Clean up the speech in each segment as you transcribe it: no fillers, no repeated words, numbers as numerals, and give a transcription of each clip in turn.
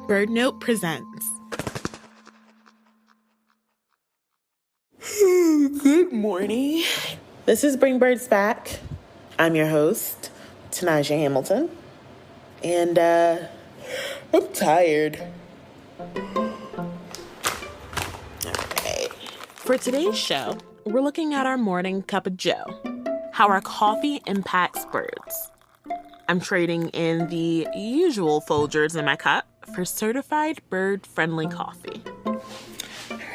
BirdNote presents. Good morning. This is Bring Birds Back. I'm your host, Tenijah Hamilton. And I'm tired. Okay. For today's show, we're looking at our morning cup of joe, how our coffee impacts birds. I'm trading in the usual Folgers in my cup for certified bird-friendly coffee. All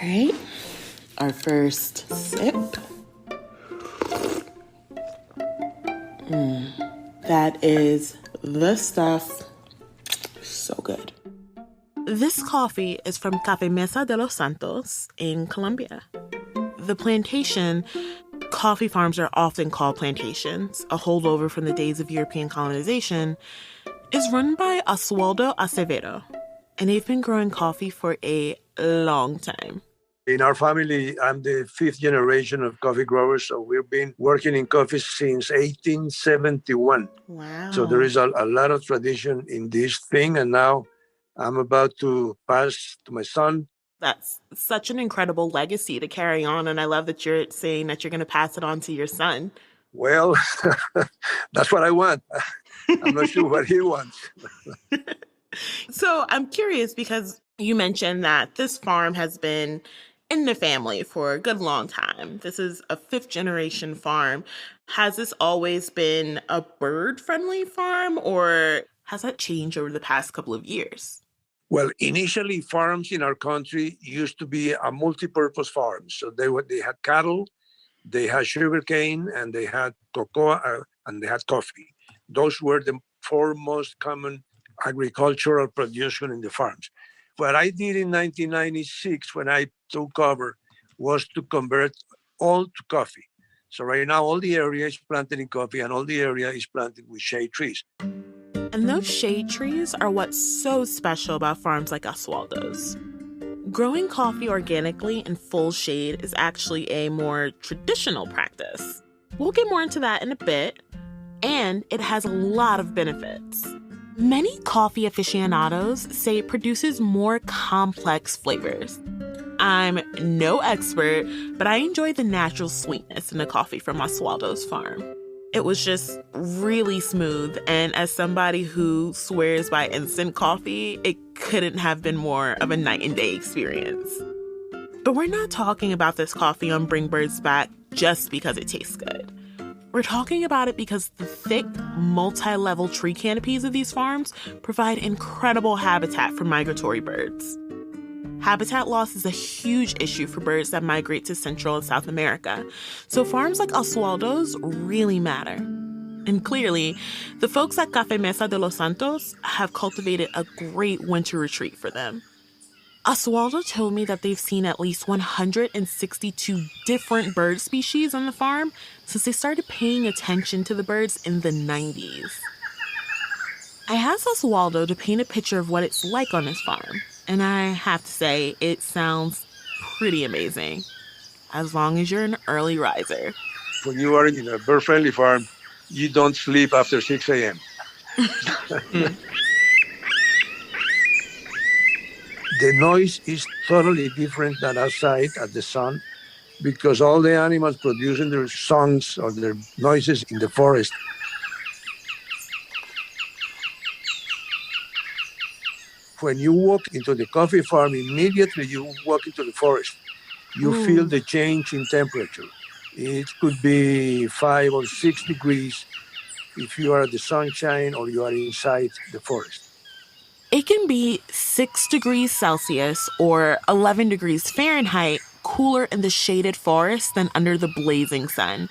right, our first sip. That is the stuff. So good. This coffee is from Café Mesa de los Santos in Colombia. The plantation, coffee farms are often called plantations, a holdover from the days of European colonization, is run by Oswaldo Acevedo, and they've been growing coffee for a long time. In our family, I'm the fifth generation of coffee growers, so we've been working in coffee since 1871. Wow. So there is a lot of tradition in this thing, and now I'm about to pass to my son. That's such an incredible legacy to carry on, and I love that you're saying that you're going to pass it on to your son. Well, that's what I want. I'm not sure what he wants. So I'm curious because you mentioned that this farm has been in the family for a good long time. This is a fifth generation farm. Has this always been a bird-friendly farm, or has that changed over the past couple of years? Well, initially, farms in our country used to be a multi-purpose farm. So they had cattle, they had sugarcane, and they had cocoa, and they had coffee. Those were the four most common agricultural production in the farms. What I did in 1996 when I took over was to convert all to coffee. So right now, all the area is planted in coffee, and all the area is planted with shade trees. And those shade trees are what's so special about farms like Oswaldo's. Growing coffee organically in full shade is actually a more traditional practice. We'll get more into that in a bit, and it has a lot of benefits. Many coffee aficionados say it produces more complex flavors. I'm no expert, but I enjoy the natural sweetness in the coffee from Oswaldo's farm. It was just really smooth, and as somebody who swears by instant coffee, it couldn't have been more of a night and day experience. But we're not talking about this coffee on Bring Birds Back just because it tastes good. We're talking about it because the thick, multi-level tree canopies of these farms provide incredible habitat for migratory birds. Habitat loss is a huge issue for birds that migrate to Central and South America, so farms like Oswaldo's really matter. And clearly, the folks at Café Mesa de los Santos have cultivated a great winter retreat for them. Oswaldo told me that they've seen at least 162 different bird species on the farm since they started paying attention to the birds in the 90s. I asked Oswaldo to paint a picture of what it's like on his farm, and I have to say, it sounds pretty amazing, as long as you're an early riser. When you are in a bird-friendly farm, you don't sleep after 6 a.m. The noise is totally different than outside at the sun because all the animals producing their songs or their noises in the forest. When you walk into the coffee farm, immediately you walk into the forest. You feel the change in temperature. It could be 5 or 6 degrees if you are at the sunshine or you are inside the forest. It can be 6 degrees Celsius or 11 degrees Fahrenheit cooler in the shaded forest than under the blazing sun.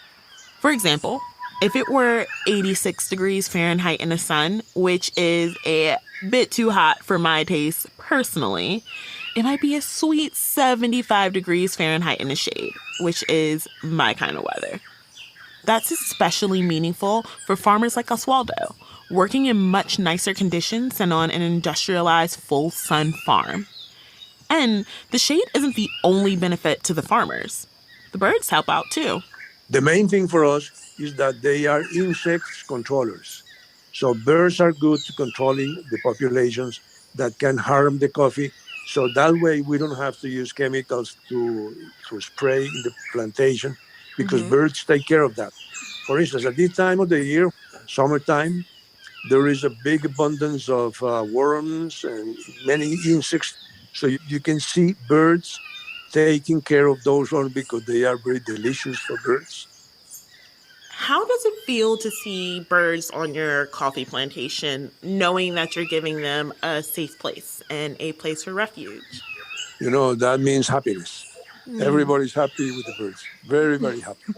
For example, if it were 86 degrees Fahrenheit in the sun, which is a bit too hot for my taste personally, it might be a sweet 75 degrees Fahrenheit in the shade, which is my kind of weather. That's especially meaningful for farmers like Oswaldo, working in much nicer conditions than on an industrialized full-sun farm. And the shade isn't the only benefit to the farmers. The birds help out too. The main thing for us is that they are insect controllers. So birds are good to controlling the populations that can harm the coffee. So that way we don't have to use chemicals to spray in the plantation because birds take care of that. For instance, at this time of the year, summertime, there is a big abundance of worms and many insects. So you can see birds taking care of those ones because they are very delicious for birds. How does it feel to see birds on your coffee plantation, knowing that you're giving them a safe place and a place for refuge? That means happiness. Everybody's happy with the birds. Very, very happy.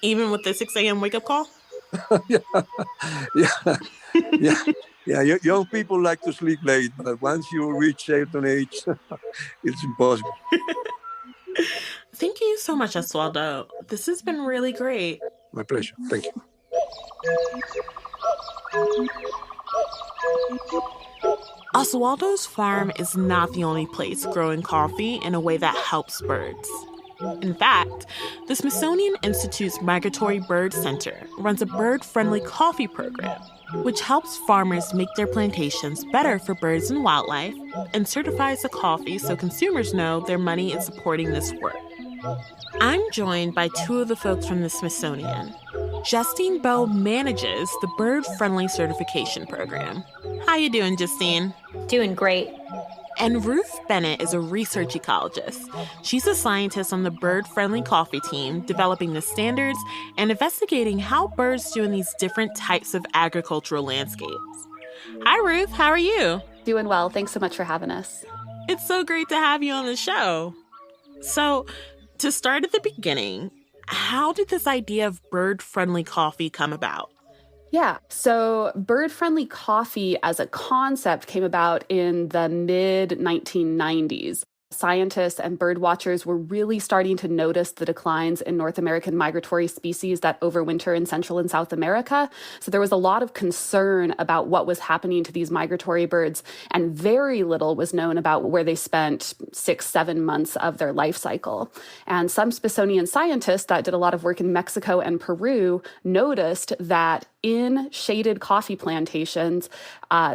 Even with the 6 a.m. wake up call? yeah, yeah, yeah. Yeah, young people like to sleep late, but once you reach certain age, it's impossible. Thank you so much, Oswaldo. This has been really great. My pleasure. Thank you. Oswaldo's farm is not the only place growing coffee in a way that helps birds. In fact, the Smithsonian Institute's Migratory Bird Center runs a bird-friendly coffee program, which helps farmers make their plantations better for birds and wildlife and certifies the coffee so consumers know their money is supporting this work. I'm joined by two of the folks from the Smithsonian. Justine Bowe manages the bird-friendly certification program. How you doing, Justine? Doing great. And Ruth Bennett is a research ecologist. She's a scientist on the bird-friendly coffee team, developing the standards and investigating how birds do in these different types of agricultural landscapes. Hi, Ruth. How are you? Doing well. Thanks so much for having us. It's so great to have you on the show. So, to start at the beginning, how did this idea of bird-friendly coffee come about? Yeah, so bird-friendly coffee as a concept came about in the mid-1990s. Scientists and bird watchers were really starting to notice the declines in North American migratory species that overwinter in Central and South America. So there was a lot of concern about what was happening to these migratory birds, and very little was known about where they spent 6-7 months of their life cycle. And some Smithsonian scientists that did a lot of work in Mexico and Peru noticed that in shaded coffee plantations,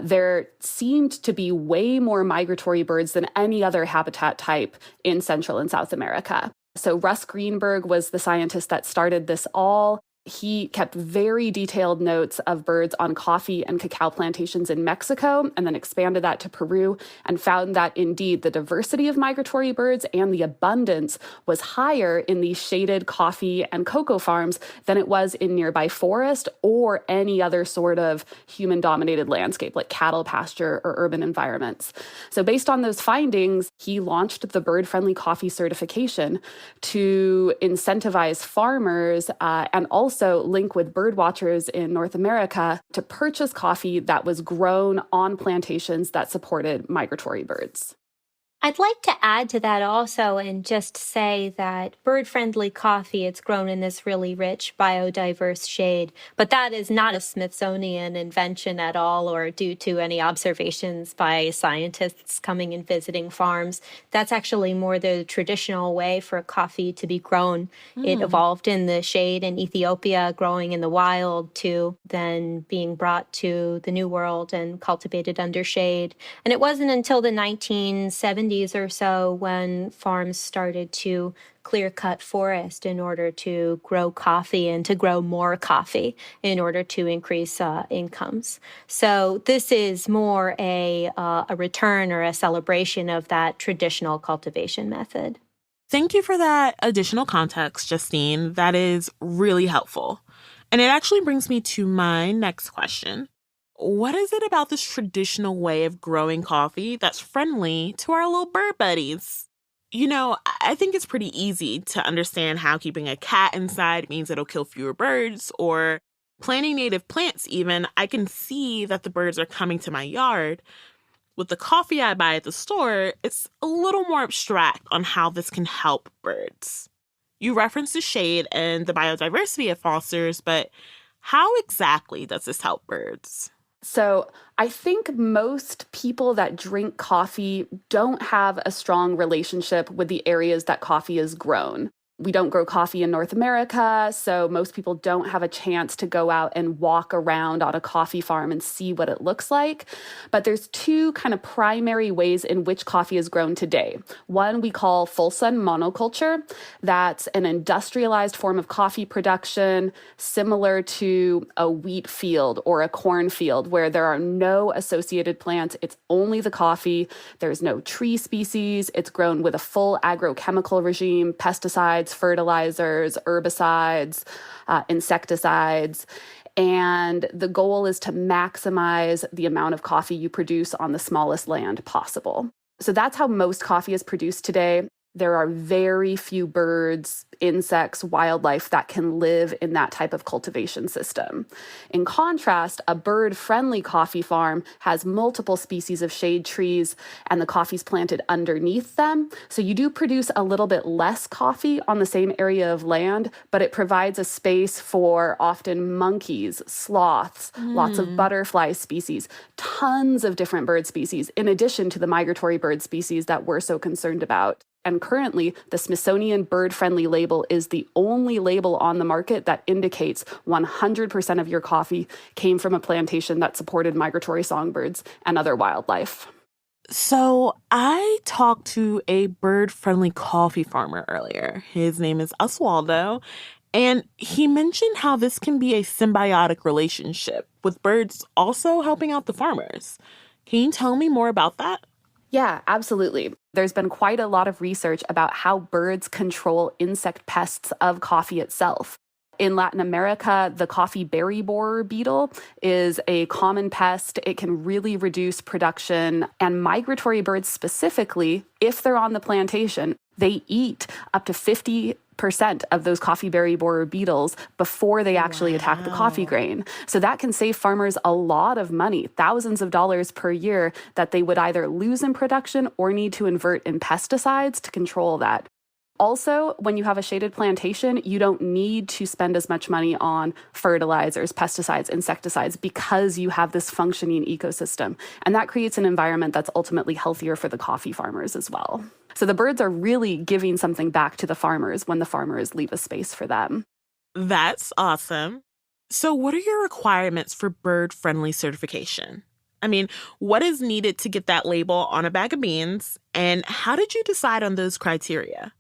there seemed to be way more migratory birds than any other habitat type in Central and South America. So Russ Greenberg was the scientist that started this all. He kept very detailed notes of birds on coffee and cacao plantations in Mexico and then expanded that to Peru and found that indeed the diversity of migratory birds and the abundance was higher in these shaded coffee and cocoa farms than it was in nearby forest or any other sort of human-dominated landscape like cattle pasture or urban environments. So based on those findings, he launched the bird-friendly coffee certification to incentivize farmers and also link with bird watchers in North America to purchase coffee that was grown on plantations that supported migratory birds. I'd like to add to that also and just say that bird-friendly coffee, it's grown in this really rich biodiverse shade, but that is not a Smithsonian invention at all or due to any observations by scientists coming and visiting farms. That's actually more the traditional way for coffee to be grown. It evolved in the shade in Ethiopia, growing in the wild, to then being brought to the New World and cultivated under shade. And it wasn't until the 1970s or so when farms started to clear-cut forest in order to grow coffee and to grow more coffee in order to increase incomes. So this is more a return or a celebration of that traditional cultivation method. Thank you for that additional context, Justine. That is really helpful. And it actually brings me to my next question. What is it about this traditional way of growing coffee that's friendly to our little bird buddies? I think it's pretty easy to understand how keeping a cat inside means it'll kill fewer birds, or planting native plants even. I can see that the birds are coming to my yard. With the coffee I buy at the store, it's a little more abstract on how this can help birds. You referenced the shade and the biodiversity it fosters, but how exactly does this help birds? So I think most people that drink coffee don't have a strong relationship with the areas that coffee is grown. We don't grow coffee in North America, so most people don't have a chance to go out and walk around on a coffee farm and see what it looks like. But there's two kind of primary ways in which coffee is grown today. One we call full sun monoculture. That's an industrialized form of coffee production similar to a wheat field or a corn field where there are no associated plants. It's only the coffee. There's no tree species. It's grown with a full agrochemical regime, pesticides, fertilizers, herbicides, insecticides. And the goal is to maximize the amount of coffee you produce on the smallest land possible. So that's how most coffee is produced today. There are very few birds, insects, wildlife that can live in that type of cultivation system. In contrast, a bird-friendly coffee farm has multiple species of shade trees and the coffee's planted underneath them. So you do produce a little bit less coffee on the same area of land, but it provides a space for often monkeys, sloths, lots of butterfly species, tons of different bird species, in addition to the migratory bird species that we're so concerned about. And currently, the Smithsonian bird-friendly label is the only label on the market that indicates 100% of your coffee came from a plantation that supported migratory songbirds and other wildlife. So I talked to a bird-friendly coffee farmer earlier. His name is Oswaldo, and he mentioned how this can be a symbiotic relationship, with birds also helping out the farmers. Can you tell me more about that? Yeah, absolutely. There's been quite a lot of research about how birds control insect pests of coffee itself. In Latin America, the coffee berry borer beetle is a common pest. It can really reduce production. And migratory birds specifically, if they're on the plantation, they eat up to 50% of those coffee berry borer beetles before they actually attack the coffee grain. So that can save farmers a lot of money, thousands of dollars per year that they would either lose in production or need to invert in pesticides to control that. Also, when you have a shaded plantation, you don't need to spend as much money on fertilizers, pesticides, insecticides, because you have this functioning ecosystem. And that creates an environment that's ultimately healthier for the coffee farmers as well. So the birds are really giving something back to the farmers when the farmers leave a space for them. That's awesome. So what are your requirements for bird-friendly certification? I mean, what is needed to get that label on a bag of beans? And how did you decide on those criteria?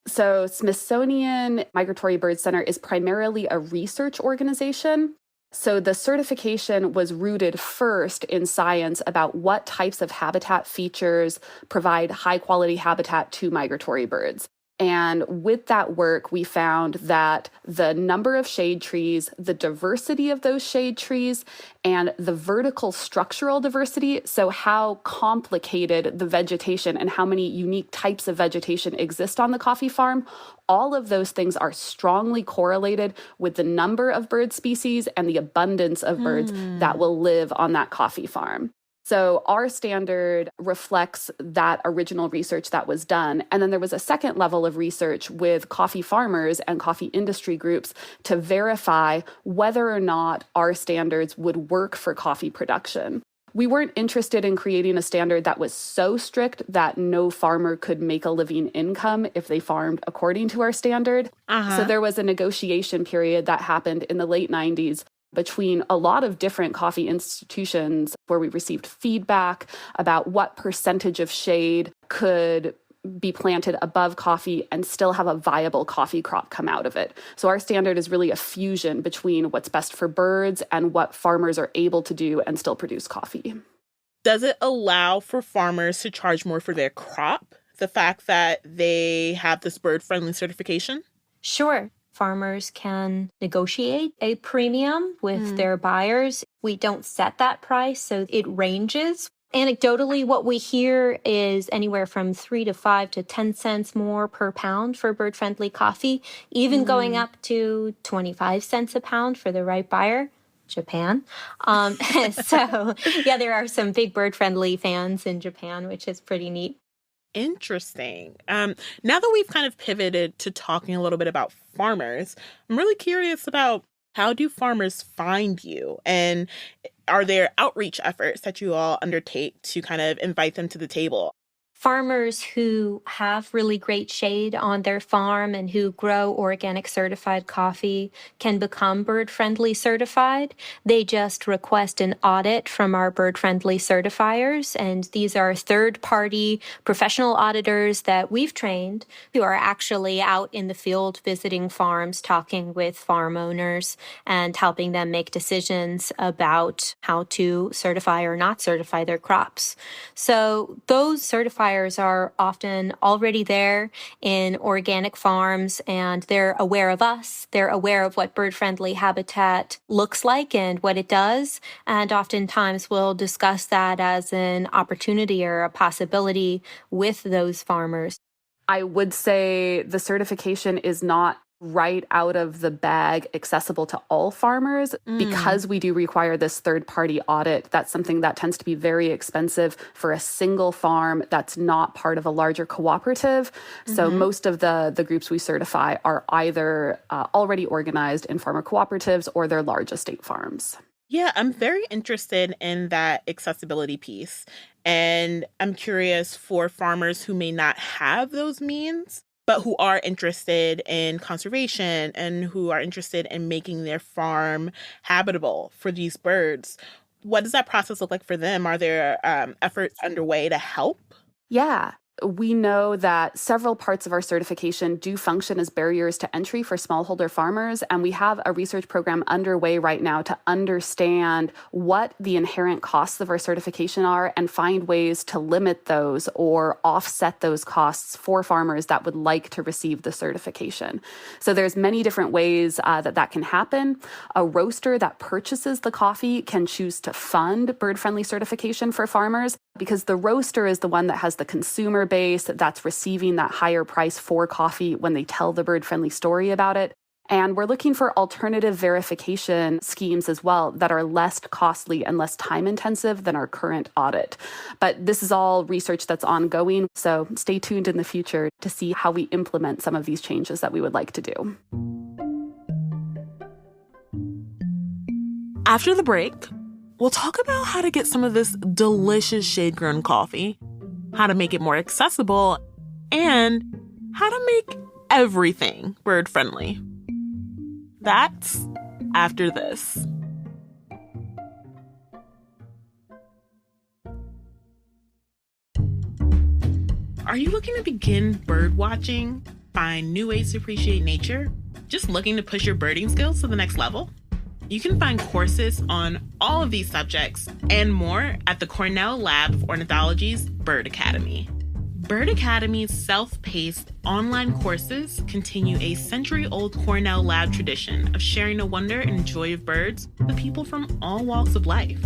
So Smithsonian Migratory Bird Center is primarily a research organization. So the certification was rooted first in science about what types of habitat features provide high-quality habitat to migratory birds. And with that work, we found that the number of shade trees, the diversity of those shade trees, and the vertical structural diversity, so how complicated the vegetation and how many unique types of vegetation exist on the coffee farm, all of those things are strongly correlated with the number of bird species and the abundance of birds that will live on that coffee farm. So our standard reflects that original research that was done. And then there was a second level of research with coffee farmers and coffee industry groups to verify whether or not our standards would work for coffee production. We weren't interested in creating a standard that was so strict that no farmer could make a living income if they farmed according to our standard. So there was a negotiation period that happened in the late 90s between a lot of different coffee institutions where we received feedback about what percentage of shade could be planted above coffee and still have a viable coffee crop come out of it. So our standard is really a fusion between what's best for birds and what farmers are able to do and still produce coffee. Does it allow for farmers to charge more for their crop, the fact that they have this bird-friendly certification? Sure. Farmers can negotiate a premium with their buyers. We don't set that price, so it ranges. Anecdotally, what we hear is anywhere from 3 to 5 to 10 cents more per pound for bird-friendly coffee, even going up to 25 cents a pound for the right buyer. Japan. So, yeah, there are some big bird-friendly fans in Japan, which is pretty neat. Interesting. Now that we've kind of pivoted to talking a little bit about farmers, I'm really curious about how do farmers find you? And are there outreach efforts that you all undertake to kind of invite them to the table? Farmers who have really great shade on their farm and who grow organic certified coffee can become bird-friendly certified. They just request an audit from our bird-friendly certifiers, and these are third-party professional auditors that we've trained who are actually out in the field visiting farms, talking with farm owners, and helping them make decisions about how to certify or not certify their crops. So those certifiers are often already there in organic farms, and they're aware of us. They're aware of what bird-friendly habitat looks like and what it does, and oftentimes we'll discuss that as an opportunity or a possibility with those farmers. I would say the certification is not right out of the bag accessible to all farmers because we do require this third-party audit. That's something that tends to be very expensive for a single farm that's not part of a larger cooperative. So most of the groups we certify are either already organized in farmer cooperatives or they're large estate farms. Yeah, I'm very interested in that accessibility piece. And I'm curious for farmers who may not have those means, but who are interested in conservation and who are interested in making their farm habitable for these birds. What does that process look like for them? Are there efforts underway to help? Yeah. We know that several parts of our certification do function as barriers to entry for smallholder farmers, and we have a research program underway right now to understand what the inherent costs of our certification are and find ways to limit those or offset those costs for farmers that would like to receive the certification. So there's many different ways that can happen. A roaster that purchases the coffee can choose to fund bird-friendly certification for farmers because the roaster is the one that has the consumer base that's receiving that higher price for coffee when they tell the bird-friendly story about it. And we're looking for alternative verification schemes as well that are less costly and less time-intensive than our current audit. But this is all research that's ongoing, so stay tuned in the future to see how we implement some of these changes that we would like to do. After the break, we'll talk about how to get some of this delicious shade-grown coffee, how to make it more accessible, and how to make everything bird-friendly. That's after this. Are you looking to begin bird watching, find new ways to appreciate nature? Just looking to push your birding skills to the next level? You can find courses on all of these subjects and more at the Cornell Lab of Ornithology's Bird Academy. Bird Academy's self-paced online courses continue a century-old Cornell Lab tradition of sharing the wonder and joy of birds with people from all walks of life.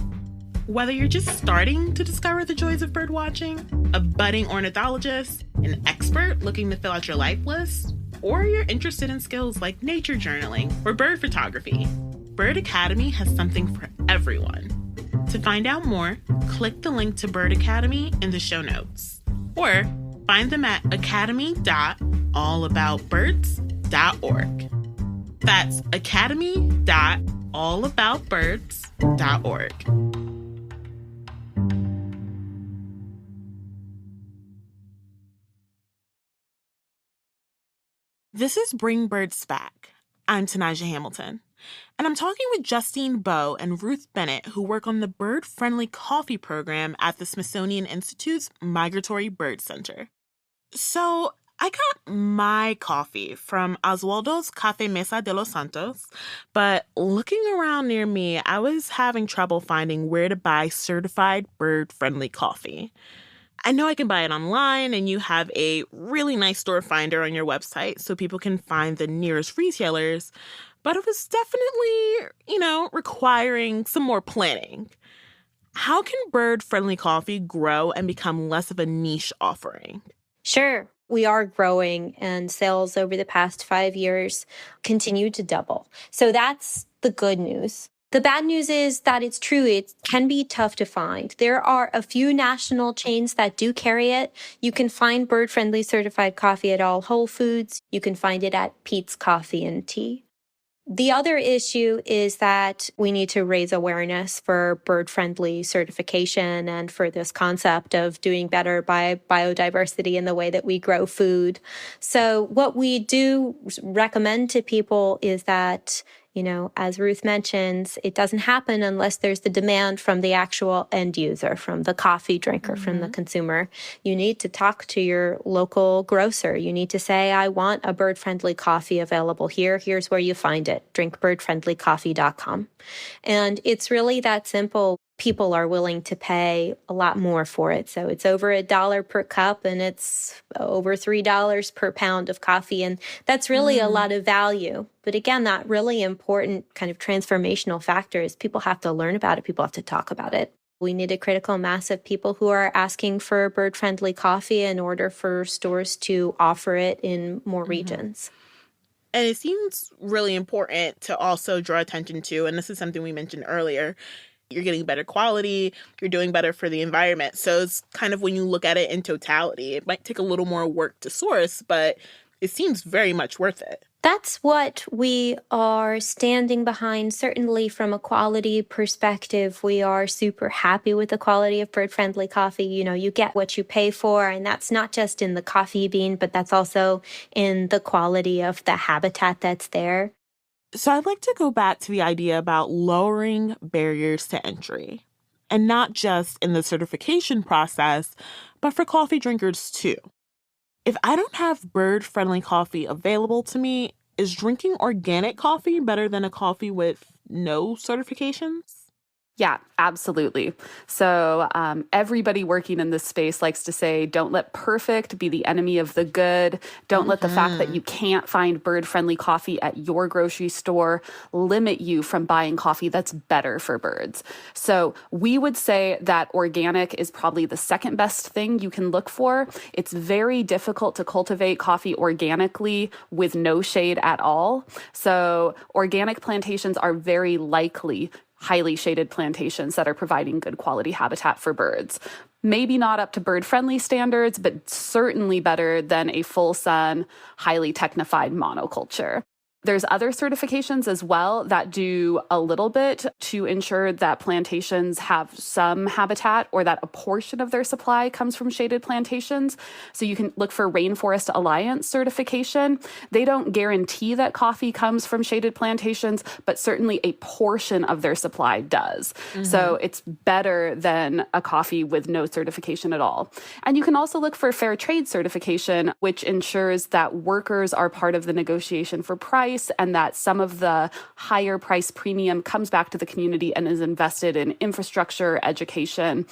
Whether you're just starting to discover the joys of birdwatching, a budding ornithologist, an expert looking to fill out your life list, or you're interested in skills like nature journaling or bird photography, Bird Academy has something for everyone. To find out more, click the link to Bird Academy in the show notes, or find them at academy.allaboutbirds.org. That's academy.allaboutbirds.org. This is Bring Birds Back. I'm Tenijah Hamilton, and I'm talking with Justine Bowe and Ruth Bennett, who work on the bird-friendly coffee program at the Smithsonian Institute's Migratory Bird Center. So I got my coffee from Oswaldo's Café Mesa de los Santos, but looking around near me, I was having trouble finding where to buy certified bird-friendly coffee. I know I can buy it online, and you have a really nice store finder on your website so people can find the nearest retailers, but it was definitely, requiring some more planning. How can bird-friendly coffee grow and become less of a niche offering? Sure. We are growing, and sales over the past 5 years continue to double. So that's the good news. The bad news is that it's true, it can be tough to find. There are a few national chains that do carry it. You can find bird-friendly certified coffee at all Whole Foods. You can find it at Pete's Coffee and Tea. The other issue is that we need to raise awareness for bird-friendly certification and for this concept of doing better by biodiversity in the way that we grow food. So what we do recommend to people is that, as Ruth mentions, it doesn't happen unless there's the demand from the actual end user, from the coffee drinker, from the consumer. You need to talk to your local grocer. You need to say, I want a bird-friendly coffee available here. Here's where you find it. drinkbirdfriendlycoffee.com. And it's really that simple. People are willing to pay a lot more for it. So it's over $1 per cup and it's over $3 per pound of coffee. And that's really a lot of value. But again, that really important kind of transformational factor is people have to learn about it. People have to talk about it. We need a critical mass of people who are asking for bird-friendly coffee in order for stores to offer it in more regions. And it seems really important to also draw attention to, and this is something we mentioned earlier, you're getting better quality, you're doing better for the environment. So it's kind of when you look at it in totality, it might take a little more work to source, but it seems very much worth it. That's what we are standing behind. Certainly from a quality perspective, we are super happy with the quality of bird-friendly coffee. You get what you pay for, and that's not just in the coffee bean, but that's also in the quality of the habitat that's there. So I'd like to go back to the idea about lowering barriers to entry, and not just in the certification process, but for coffee drinkers too. If I don't have bird-friendly coffee available to me, is drinking organic coffee better than a coffee with no certifications? Yeah, absolutely. So everybody working in this space likes to say, don't let perfect be the enemy of the good. Don't let the fact that you can't find bird-friendly coffee at your grocery store limit you from buying coffee that's better for birds. So we would say that organic is probably the second best thing you can look for. It's very difficult to cultivate coffee organically with no shade at all. So organic plantations are very likely highly shaded plantations that are providing good quality habitat for birds. Maybe not up to bird-friendly standards, but certainly better than a full-sun, highly technified monoculture. There's other certifications as well that do a little bit to ensure that plantations have some habitat or that a portion of their supply comes from shaded plantations. So you can look for Rainforest Alliance certification. They don't guarantee that coffee comes from shaded plantations, but certainly a portion of their supply does. So it's better than a coffee with no certification at all. And you can also look for Fair Trade certification, which ensures that workers are part of the negotiation for price, and that some of the higher price premium comes back to the community and is invested in infrastructure, education.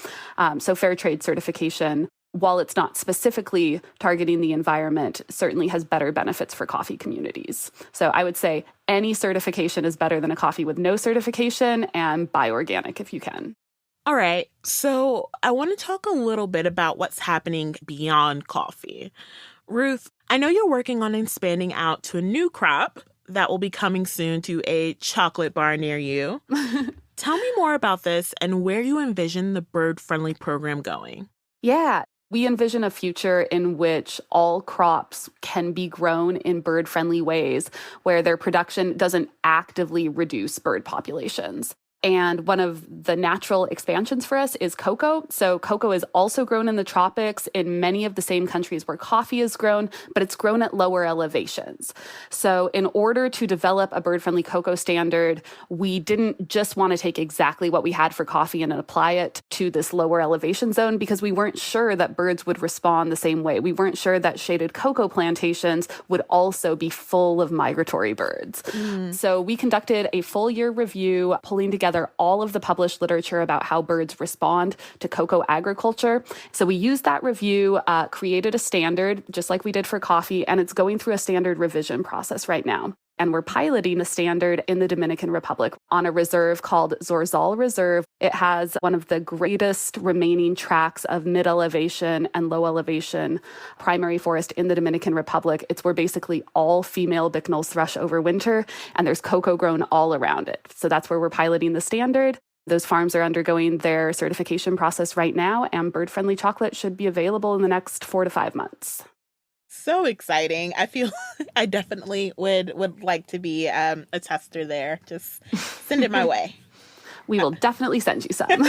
So fair trade certification, while it's not specifically targeting the environment, certainly has better benefits for coffee communities. So I would say any certification is better than a coffee with no certification, and buy organic if you can. All right, so I want to talk a little bit about what's happening beyond coffee. Ruth, I know you're working on expanding out to a new crop that will be coming soon to a chocolate bar near you. Tell me more about this and where you envision the bird-friendly program going. Yeah, we envision a future in which all crops can be grown in bird-friendly ways, where their production doesn't actively reduce bird populations. And one of the natural expansions for us is cocoa. So cocoa is also grown in the tropics in many of the same countries where coffee is grown, but it's grown at lower elevations. So in order to develop a bird-friendly cocoa standard, we didn't just want to take exactly what we had for coffee and apply it to this lower elevation zone, because we weren't sure that birds would respond the same way. We weren't sure that shaded cocoa plantations would also be full of migratory birds. So we conducted a full year review, pulling together all of the published literature about how birds respond to cocoa agriculture. So we used that review, created a standard, just like we did for coffee, and it's going through a standard revision process right now. And we're piloting a standard in the Dominican Republic on a reserve called Zorzal Reserve. It has one of the greatest remaining tracts of mid-elevation and low-elevation primary forest in the Dominican Republic. It's where basically all female bicknells thrush over winter, and there's cocoa grown all around it. So that's where we're piloting the standard. Those farms are undergoing their certification process right now, and bird-friendly chocolate should be available in the next 4 to 5 months. So exciting. I feel I definitely would like to be a tester there. Just send it my way. We will definitely send you some.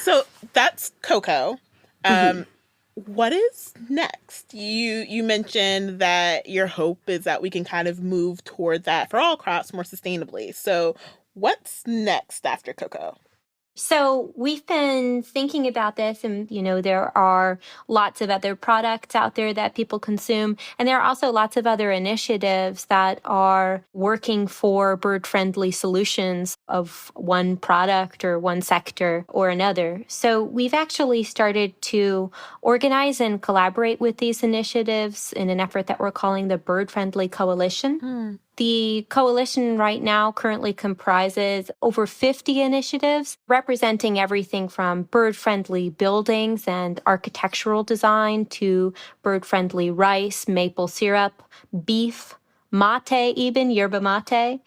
So that's cocoa. What is next? You mentioned that your hope is that we can kind of move toward that for all crops more sustainably. So what's next after cocoa? So we've been thinking about this, and there are lots of other products out there that people consume, and there are also lots of other initiatives that are working for bird-friendly solutions of one product or one sector or another. So we've actually started to organize and collaborate with these initiatives in an effort that we're calling the Bird-Friendly Coalition. The coalition right now currently comprises over 50 initiatives representing everything from bird-friendly buildings and architectural design to bird-friendly rice, maple syrup, beef, mate, even yerba mate.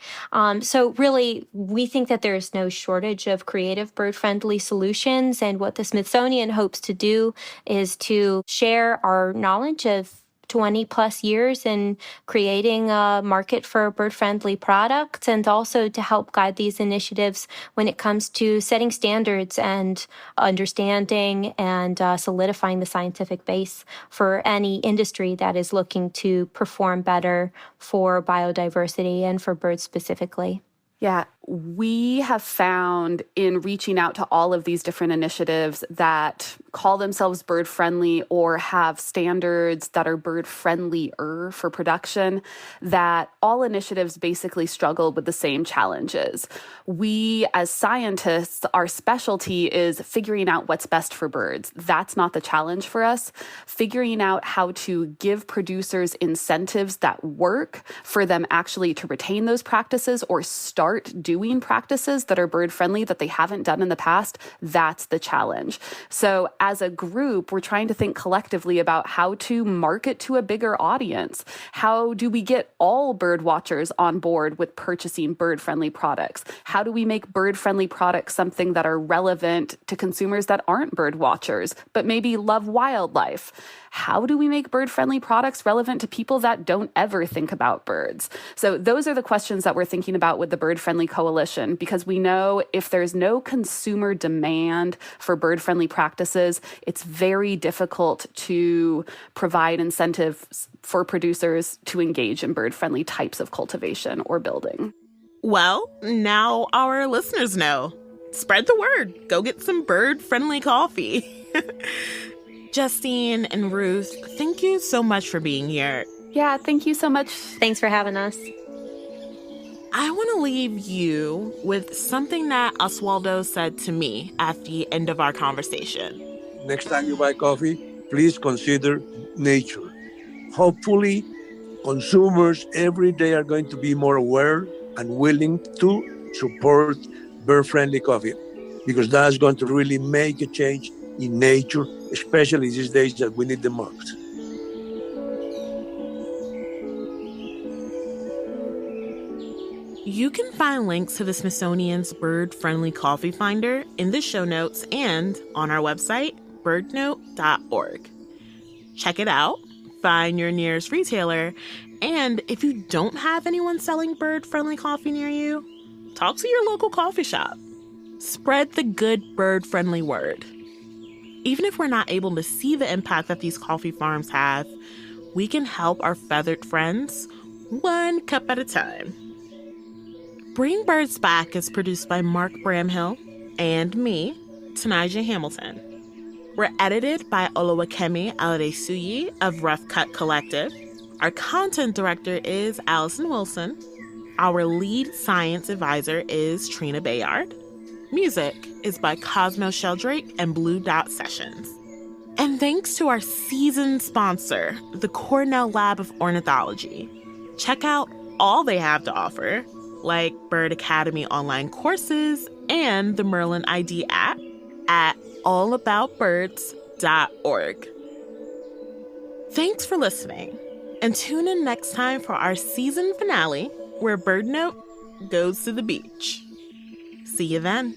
So really, we think that there's no shortage of creative bird-friendly solutions. And what the Smithsonian hopes to do is to share our knowledge of 20 plus years in creating a market for bird-friendly products, and also to help guide these initiatives when it comes to setting standards and understanding and solidifying the scientific base for any industry that is looking to perform better for biodiversity and for birds specifically. Yeah, we have found in reaching out to all of these different initiatives that call themselves bird-friendly or have standards that are bird-friendlier for production, that all initiatives basically struggle with the same challenges. We, as scientists, our specialty is figuring out what's best for birds. That's not the challenge for us. Figuring out how to give producers incentives that work for them actually to retain those practices or start doing practices that are bird-friendly that they haven't done in the past, that's the challenge. So as a group, we're trying to think collectively about how to market to a bigger audience. How do we get all bird watchers on board with purchasing bird-friendly products? How do we make bird-friendly products something that are relevant to consumers that aren't bird watchers, but maybe love wildlife? How do we make bird-friendly products relevant to people that don't ever think about birds? So those are the questions that we're thinking about with the Bird-Friendly Coalition, because we know if there's no consumer demand for bird-friendly practices, it's very difficult to provide incentives for producers to engage in bird-friendly types of cultivation or building. Well, now our listeners know. Spread the word. Go get some bird-friendly coffee. Justine and Ruth, thank you so much for being here. Yeah, thank you so much. Thanks for having us. I want to leave you with something that Oswaldo said to me at the end of our conversation. Next time you buy coffee, please consider nature. Hopefully, consumers every day are going to be more aware and willing to support bird-friendly coffee, because that's going to really make a change in nature, especially these days that we need the most. You can find links to the Smithsonian's Bird-Friendly Coffee Finder in the show notes and on our website, birdnote.org. Check it out, find your nearest retailer, and if you don't have anyone selling bird-friendly coffee near you, talk to your local coffee shop. Spread the good bird-friendly word. Even if we're not able to see the impact that these coffee farms have, we can help our feathered friends one cup at a time. Bring Birds Back is produced by Mark Bramhill and me, Tenijah Hamilton. We're edited by Olowokemi Aladesuyi of Rough Cut Collective. Our content director is Allison Wilson. Our lead science advisor is Trina Bayard. Music is by Cosmo Sheldrake and Blue Dot Sessions. And thanks to our seasoned sponsor, the Cornell Lab of Ornithology. Check out all they have to offer, like Bird Academy online courses and the Merlin ID app at allaboutbirds.org. Thanks for listening, and tune in next time for our season finale, where Bird Note goes to the beach. See you then.